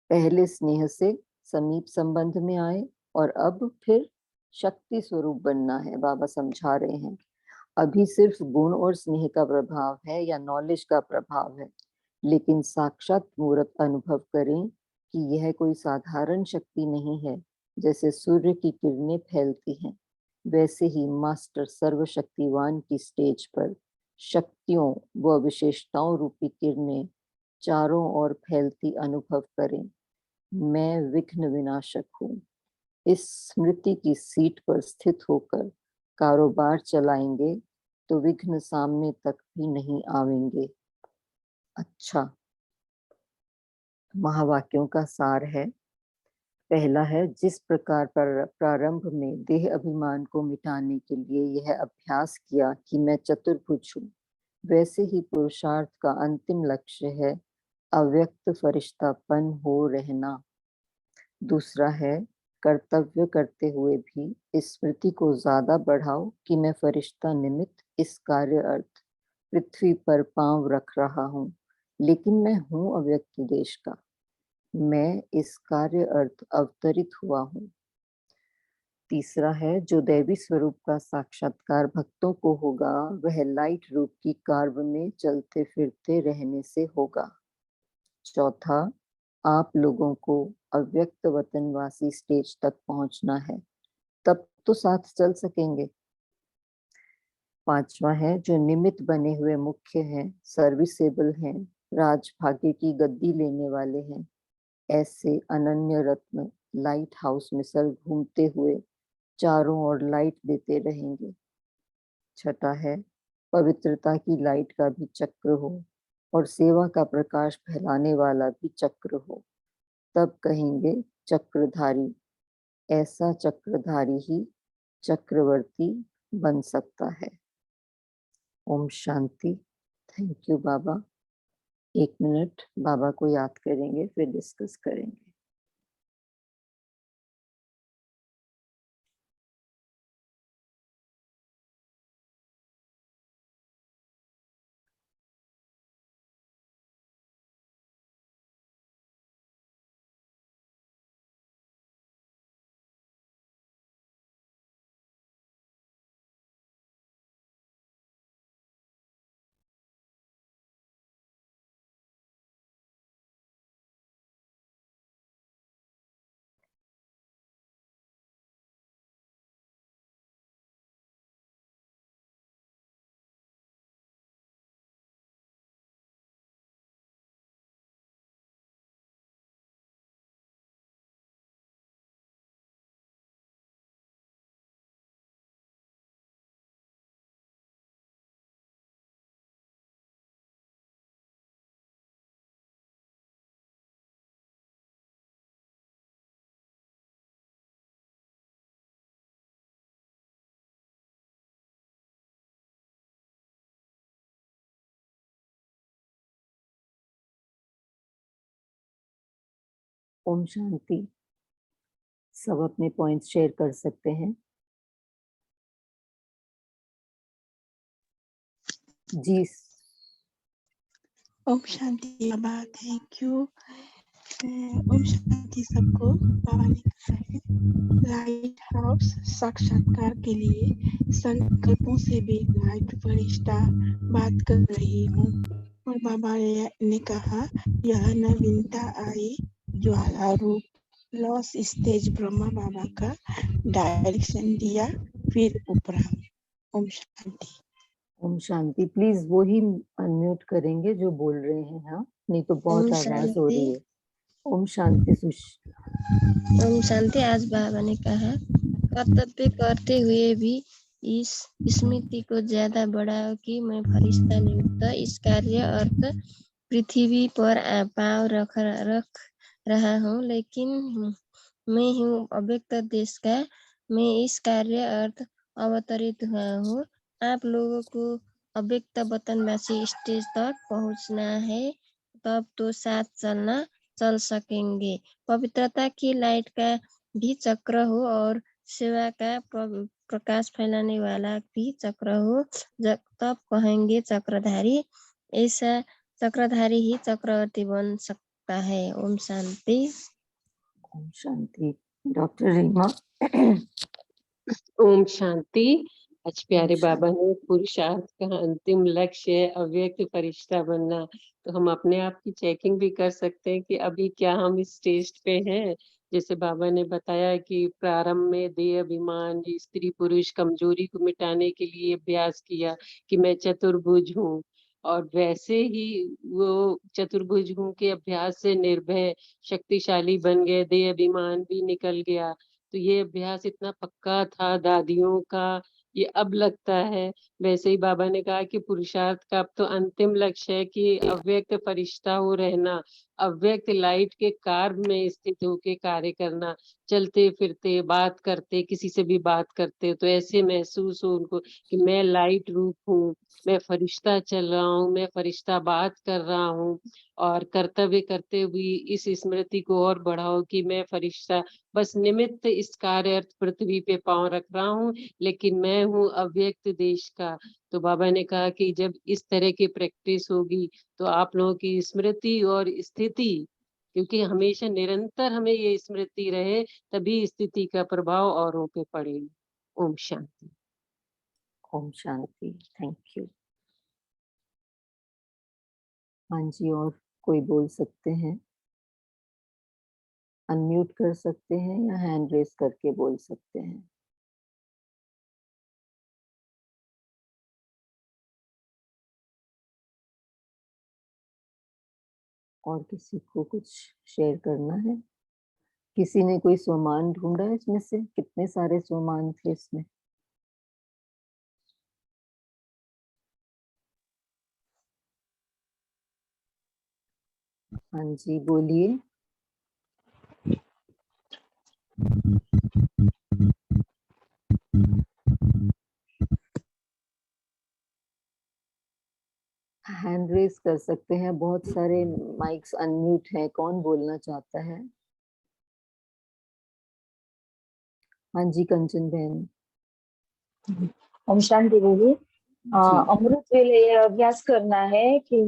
पहले स्नेह से समीप संबंध में आए और अब फिर शक्ति स्वरूप बनना है, बाबा समझा रहे हैं। अभी सिर्फ गुण और स्नेह का प्रभाव है या नॉलेज का प्रभाव है, लेकिन साक्षात मूर्त अनुभव करें कि यह कोई साधारण शक्ति नहीं है। जैसे सूर्य की किरणें फैलती हैं, वैसे ही मास्टर सर्वशक्तिवान की स्टेज पर शक्तियों व विशेषताओं रूपी किरणें चारों ओर फैलती अनुभव करें। मैं विघ्न विनाशक हूँ। इस स्मृति की सीट पर स्थित होकर कारोबार चलाएंगे तो विघ्न सामने तक भी नहीं आवेंगे। अच्छा, महावाक्यों का सार है। पहला है, जिस प्रकार प्रारंभ में देह अभिमान को मिटाने के लिए यह अभ्यास किया कि मैं चतुर्भुज हूँ, वैसे ही पुरुषार्थ का अंतिम लक्ष्य है अव्यक्त फरिश्तापन हो रहना। दूसरा है, कर्तव्य करते हुए भी इस स्मृति को ज्यादा बढ़ाओ कि मैं फरिश्ता निमित्त इस कार्य अर्थ पृथ्वी पर पांव रख रहा हूँ, लेकिन मैं हूँ अव्यक्त देश का। मैं इस कार्य अर्थ अवतरित हुआ हूँ। तीसरा है, जो दैवी स्वरूप का साक्षात्कार भक्तों को होगा वह लाइट रूप की कार्व में चलते फिरते रहने से होगा। चौथा, आप लोगों को अव्यक्त वतनवासी स्टेज तक पहुंचना है, तब तो साथ चल सकेंगे। पांचवा है, जो निमित्त बने हुए मुख्य हैं, सर्विसेबल हैं, राजभाग्य की गद्दी लेने वाले हैं, ऐसे अनन्य रत्न लाइट हाउस में सर घूमते हुए चारों ओर लाइट देते रहेंगे। छठा है, पवित्रता की लाइट का भी चक्र हो और सेवा का प्रकाश फैलाने वाला भी चक्र हो, तब कहेंगे चक्रधारी। ऐसा चक्रधारी ही चक्रवर्ती बन सकता है। ओम शांति। थैंक यू बाबा। 1 मिनट बाबा को याद करेंगे, फिर डिस्कस करेंगे। ओम शांति। सब अपने पॉइंट्स शेयर कर सकते हैं। जी। ओम शांति बाबा, थैंक यू। ओम शांति सबको। बाबा ने कहा है लाइट हाउस साक्षात्कार के लिए संकल्पों से भी लाइट फरिश्ता बात कर रही हूँ। और बाबा ने कहा यह नवीनता आई, ज्वाला रूप लॉस स्टेज ब्रह्मा बाबा का डायरेक्शन दिया, फिर उपराम। ओम शांति। ओम शांति। प्लीज वो ही अनम्यूट करेंगे जो बोल रहे हैं। हाँ, नहीं तो बहुत ओम आवाज हो रही शांति। है। ओम शांति सुश। ओम शांति। आज बाबा ने कहा कर्तव्य करते हुए भी इस स्मृति को ज्यादा बढ़ाओ कि मैं फरिश्ता नियुक्त इस कार्य अर्थ पृथ्वी पर पांव रख रहा हूँ, लेकिन मैं हूँ अव्यक्त देश का। मैं इस कार्य अर्थ अवतरित हुआ हूँ। आप लोगों को अव्यक्त वतनवासी स्टेज तक पहुँचना है, तब तो साथ चल सकेंगे। पवित्रता की लाइट का भी चक्र हो और सेवा का प्रकाश फैलाने वाला भी चक्र हो, तब कहेंगे चक्रधारी। ऐसा चक्रधारी ही चक्रवर्ती बन सकता है। ओम शांति। ओम शांति। डॉक्टर रीमा। ओम शांति। आज प्यारे ओम बाबा ने पुरुषार्थ का अंतिम लक्ष्य है अव्यक्त फरिश्ता बनना। तो हम अपने आप की चेकिंग भी कर सकते हैं कि अभी क्या हम इस स्टेज पे हैं। जैसे बाबा ने बताया कि प्रारंभ में देह अभिमान, स्त्री पुरुष कमजोरी को मिटाने के लिए अभ्यास किया कि मैं चतुर्भुज हूँ, और वैसे ही वो चतुर्भुज हूँ के अभ्यास से निर्भय शक्तिशाली बन गए, देह अभिमान भी निकल गया। तो ये अभ्यास इतना पक्का था दादियों का, ये अब लगता है। वैसे ही बाबा ने कहा कि पुरुषार्थ का अब तो अंतिम लक्ष्य है कि अव्यक्त फरिश्ता हो रहना, अव्यक्त लाइट के कार्य में स्थित होके कार्य करना। चलते फिरते बात करते, किसी से भी बात करते तो ऐसे महसूस हो उनको कि मैं लाइट रूप हूँ, मैं फरिश्ता चल रहा हूँ, मैं फरिश्ता बात कर रहा हूँ। और कर्तव्य करते हुए इस स्मृति को और बढ़ाओ कि मैं फरिश्ता बस निमित्त इस कार्य अर्थ पृथ्वी पे पांव रख रहा हूँ, लेकिन मैं हूँ अव्यक्त देश का। तो बाबा ने कहा कि जब इस तरह की प्रैक्टिस होगी तो आप लोगों की स्मृति और स्थिति, क्योंकि हमेशा निरंतर हमें ये स्मृति रहे, तभी स्थिति का प्रभाव औरों पे पड़ेगा। ओम शांति। ओम शांति। Thank you. हाँ जी, और कोई बोल सकते हैं? अनम्यूट कर सकते हैं या हैंड रेस करके बोल सकते हैं। और किसी को कुछ शेयर करना है? किसी ने कोई स्वमान ढूंढा है इसमें से? कितने सारे स्वमान थे इसमें? हाँ जी, बोलिए। हैंड रेस कर सकते हैं। बहुत सारे माइक्स अनम्यूट हैं। कौन बोलना चाहता है? हाँ जी, कंचन बहन। ओम शांति दीदी। जी। अमृत वेले ये अभ्यास करना है कि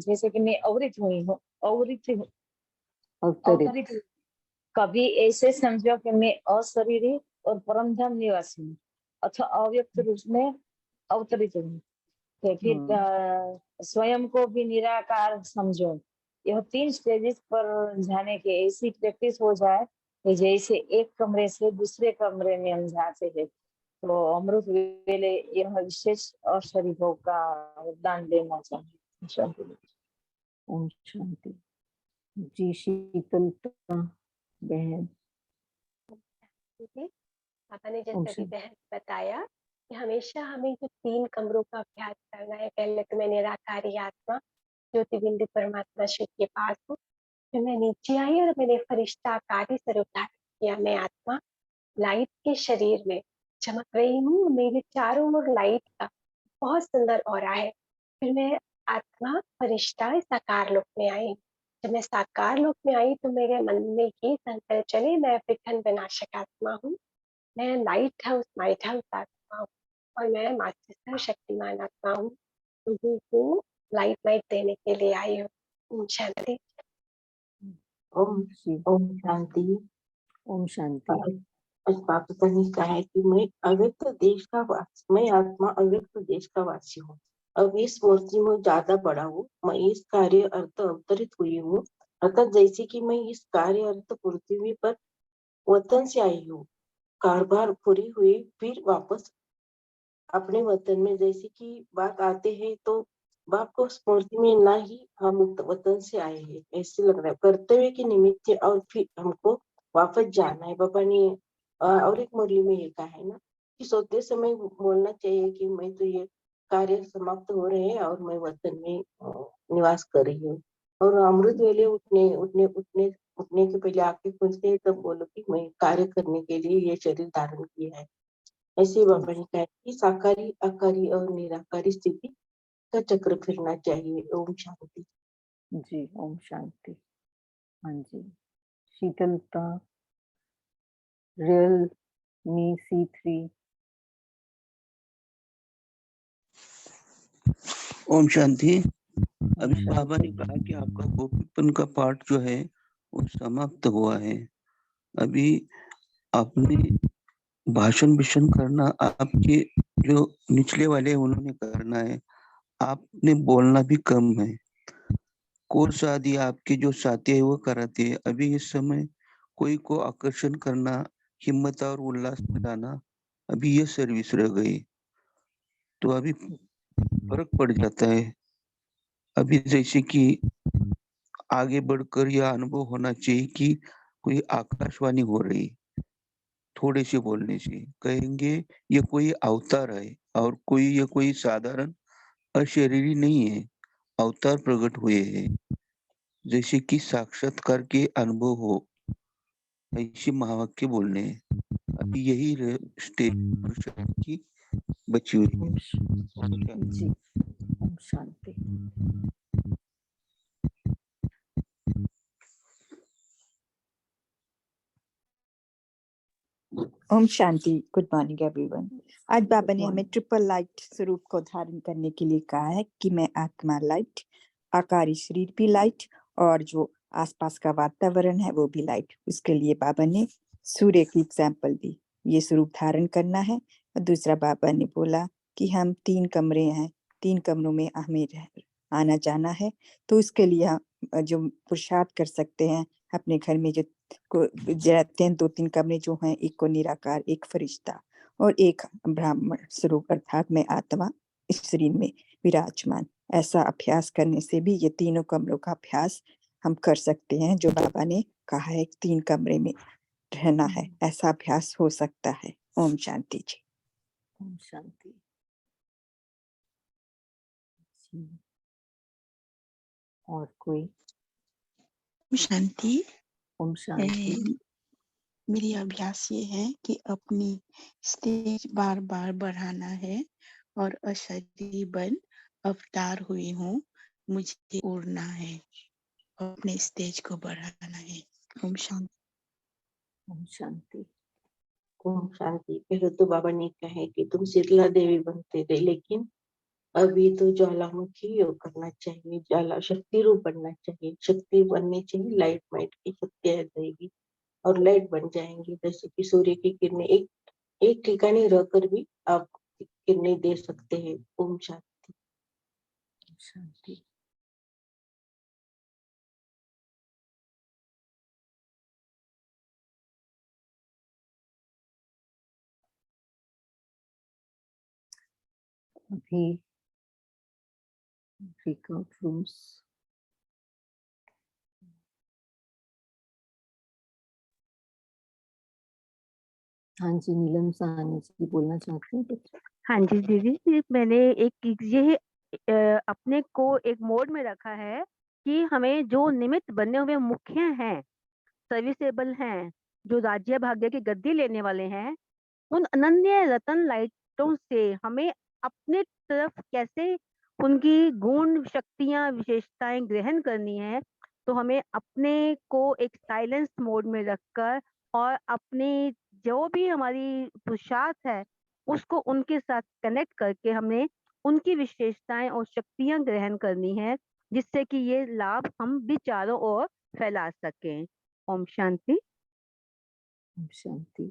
जैसे कि मैं अवृत हुई हूँ, अवतरित। अवतरित हुई। कभी ऐसे समझो कि मैं अशरीरी और परमधाम निवासी हूँ, अथवा अव्यक्त रूप में अवतरित हूँ। तो फिर स्वयं को भी निराकार समझो। यह 3 स्टेजेस पर जाने के ऐसी प्रैक्टिस हो जाए कि जैसे एक कमरे से दूसरे कमरे में हम जाते हैं। तो अमृत वेले यह विशेष अशरीरों का वरदान देना चाहिए। शांति। ओम शांति। जी, शीतलता बहन। पापा ने ओम जैसे अभी शांति। बहन बताया कि हमेशा हमें जो 3 कमरों का अभ्यास करना है। पहले तो मैं निराकारी आत्मा ज्योतिबिंदु परमात्मा शिव के पास हूँ, फिर मैं नीचे आई और मैंने फरिश्ताकारी स्वरूप धारण किया। मैं आत्मा लाइट के शरीर में चमक रही हूँ, मेरे चारों ओर लाइट का बहुत सुंदर ऑरा है। फिर मैं आत्मा फरिश्ता इस आकार लोक में आई। जब मैं साकार लोक में आई तो मेरे मन में ये संकल्प चले, मैं विघ्न विनाशक आत्मा हूँ, मैं लाइट हाउस आत्मा हूँ और मैं मास्टर सर्वशक्तिमान आत्मा हूँ, लोगों को लाइट देने के लिए आई हूँ। ओम शांति। ओम जी, ओम शांति। ओम शांति। आज बापू ने कहा है कि मैं अव्यक्त देश का वासी, मैं आत्मा अव्यक्त देश का वासी हूँ। अब इस मूर्ति में ज्यादा बड़ा हूँ, मैं इस कार्य अर्थ अवतरित हुई हूँ। अर्थात जैसे कि मैं इस कार्य अर्थ पृथ्वी पर वतन से आई हूँ, कारभार पूरी हुई फिर वापस अपने वतन में। जैसे कि बात आते हैं तो बाप को स्मृति में ना ही हम वतन से आए हैं ऐसे लग रहा है, कर्तव्य के निमित्त और फिर हमको वापस जाना है। बाबा ने और एक मुरली में ये कहा है ना कि सोते समय बोलना चाहिए कि मैं तो ये कार्य समाप्त हो रहे हैं और मैं वतन में निवास कर रही हूँ। और अमृत वेले उठने के पहले आंखें खुलते हैं तब बोलो कि मैं कार्य करने के लिए ये शरीर धारण किया है। ऐसे बाबा ने कहा कि साकारी आकारी और निराकारी स्थिति का चक्र फिरना चाहिए। ओम शांति। जी, ओम शांति। हाँ जी, शीतलता, real me C3। Om Shanti. अभी बाबा ने कहा कि आपका गोपीपन का पाठ जो है वो समाप्त हुआ है। अभी आपने भाषण विषण करना आपके जो निचले वाले उन्होंने करना है, आपने बोलना भी कम है। कोर्स आदि आपके जो साथी है वो कराते हैं। अभी इस समय कोई को आकर्षण करना, हिम्मत और उल्लास दिलाना, अभी ये सर्विस रह गई। तो अभी फर्क पड़ जाता है। अभी जैसे कि आगे बढ़कर यह अनुभव होना चाहिए कि कोई आकाशवाणी हो रही, थोड़े से बोलने से कहेंगे ये कोई अवतार है और ये कोई साधारण अशरीरी नहीं है, अवतार प्रकट हुए हैं। जैसे कि साक्षात्कार के अनुभव हो, ऐसे महावाक्य बोलने हैं। अभी यही स्टेज की बची हुई है। जी, ओम शांति। ओम शांति। Good morning everyone. आज बाबा ने हमें ट्रिपल लाइट स्वरूप को धारण करने के लिए कहा है कि मैं आत्मा लाइट, आकारी शरीर भी लाइट और जो आसपास का वातावरण है वो भी लाइट। उसके लिए बाबा ने सूर्य की एग्जाम्पल दी, ये स्वरूप धारण करना है। और दूसरा बाबा ने बोला कि हम 3 कमरे हैं, 3 कमरों में हमें आना जाना है। तो उसके लिए हम जो पुरुषार्थ कर सकते हैं, अपने घर में जो रहते हैं 2-3 कमरे जो हैं, एक को निराकार, एक फरिश्ता और एक ब्राह्मण स्वरूप अर्थात मैं आत्मा इस शरीर में विराजमान। ऐसा अभ्यास करने से भी ये तीनों कमरों का अभ्यास हम कर सकते हैं। जो बाबा ने कहा है 3 कमरे में रहना है, ऐसा अभ्यास हो सकता है। ओम शांति जी। ओम शांति। जी। और कोई? शांति। ओम शांति। मेरी अभ्यास ये है कि अपनी स्टेज बार बार बढ़ाना है और अशरीरी बन अवतार हुई हूँ, मुझे उड़ना है और अपने स्टेज को बढ़ाना है। ओम शांति। ओम शांति। ओम शांति। पहले तो बाबा ने कहा है कि तुम शीतला देवी बनते थे, लेकिन अभी तो ज्वालामुखी योग करना चाहिए, ज्वाला शक्ति रूप बनना चाहिए। शक्ति बननी चाहिए, लाइट माइट की शक्ति आ जाएगी और लाइट बन जाएंगी। जैसे कि सूर्य की किरणें एक ठिकाने रहकर भी आप किरणें दे सकते हैं। ओम शांति। शांति। अभी ब्रेकआउट रूम्स हाँ जी, नीलम साहनी जी बोलना चाहते हैं कुछ? हाँ जी दीदी, मैंने एक ये अपने को एक मोड में रखा है कि हमें जो निमित्त बने हुए मुखिया हैं, सर्विसेबल हैं, जो राज्य भाग्य की गद्दी लेने वाले हैं, उन अनन्य रतन लाइटों से हमें अपने तरफ कैसे उनकी गुण शक्तियां विशेषताएं ग्रहण करनी है, तो हमें अपने को एक साइलेंस मोड में रखकर और अपनी जो भी हमारी पुरुषार्थ है उसको उनके साथ कनेक्ट करके हमें उनकी विशेषताएं और शक्तियां ग्रहण करनी है, जिससे कि ये लाभ हम भी चारों ओर फैला सकें। ओम शांति। ओम शांति।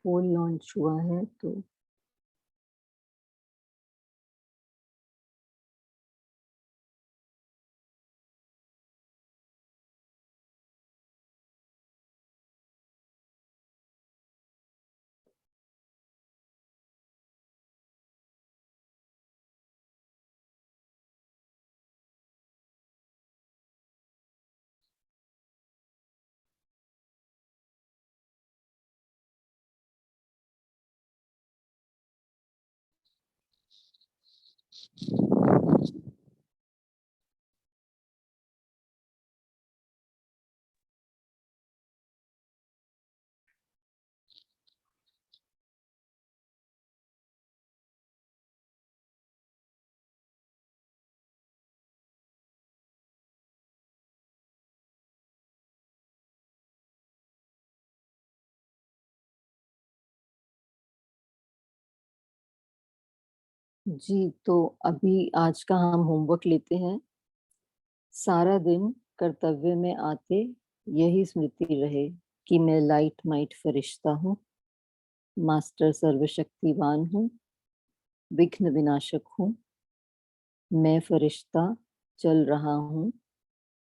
फोन लॉन्च हुआ है तो जी, तो अभी आज का हम होमवर्क लेते हैं। सारा दिन कर्तव्य में आते यही स्मृति रहे कि मैं लाइट माइट फरिश्ता हूँ, मास्टर सर्वशक्तिवान हूँ, विघ्न विनाशक हूँ, मैं फरिश्ता चल रहा हूँ,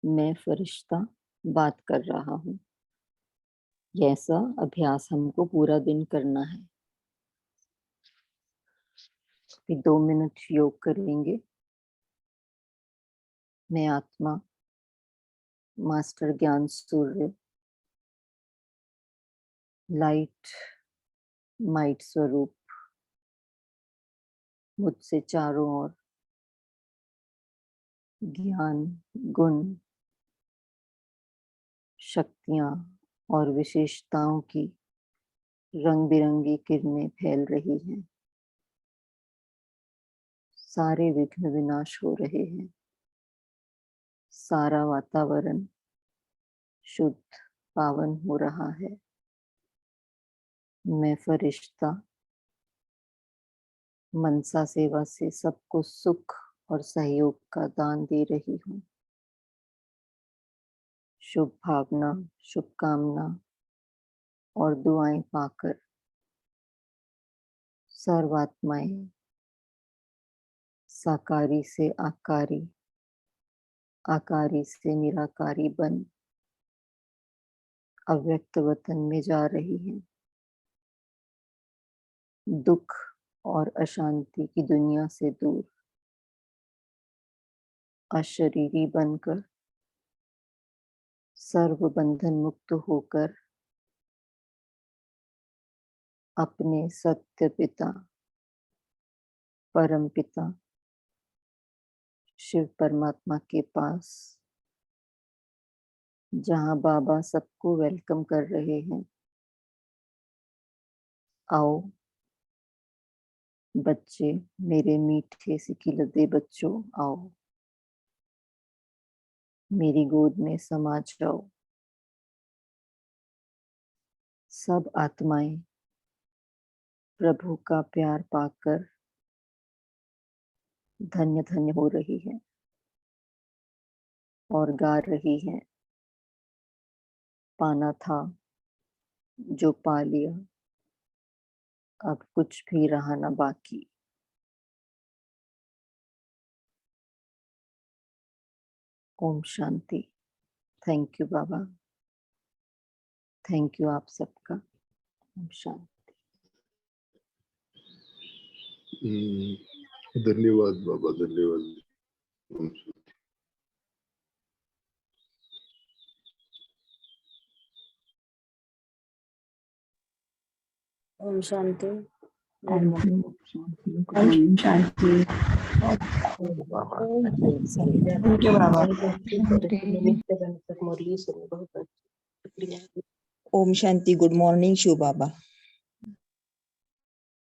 मैं फरिश्ता बात कर रहा हूँ। ऐसा अभ्यास हमको पूरा दिन करना है। फिर 2 मिनट योग करेंगे। मैं आत्मा मास्टर ज्ञान सूर्य लाइट माइट स्वरूप मुझसे चारों ओर ज्ञान, गुण, शक्तियां और विशेषताओं की रंग बिरंगी किरणें फैल रही हैं। सारे विघ्न विनाश हो रहे हैं। सारा वातावरण शुद्ध पावन हो रहा है। मैं फरिश्ता मनसा सेवा से सबको सुख और सहयोग का दान दे रही हूँ। शुभ भावना, शुभकामना और दुआएं पाकर सर्वात्माएं साकारी से आकारी, आकारी से निराकारी बन अव्यक्त वतन में जा रही हैं। दुख और अशांति की दुनिया से दूर अशरीरी बनकर सर्व बंधन मुक्त होकर अपने सत्य पिता परम पिता शिव परमात्मा के पास, जहां बाबा सबको वेलकम कर रहे हैं। आओ बच्चे, मेरे मीठे सिकिलदे बच्चों, आओ मेरी गोद में समा जाओ। सब आत्माएं प्रभु का प्यार पाकर धन्य धन्य हो रही है और गा रही है, पाना था जो पा लिया, अब कुछ भी रहा ना बाकी। ओम शांति। थैंक यू बाबा, थैंक यू आप सबका। ओम शांति। धन्यवाद बाबा, धन्यवाद। ओम शांति। मुरली सुनी बहुत अच्छी। ओम शांति। गुड मॉर्निंग शिव बाबा।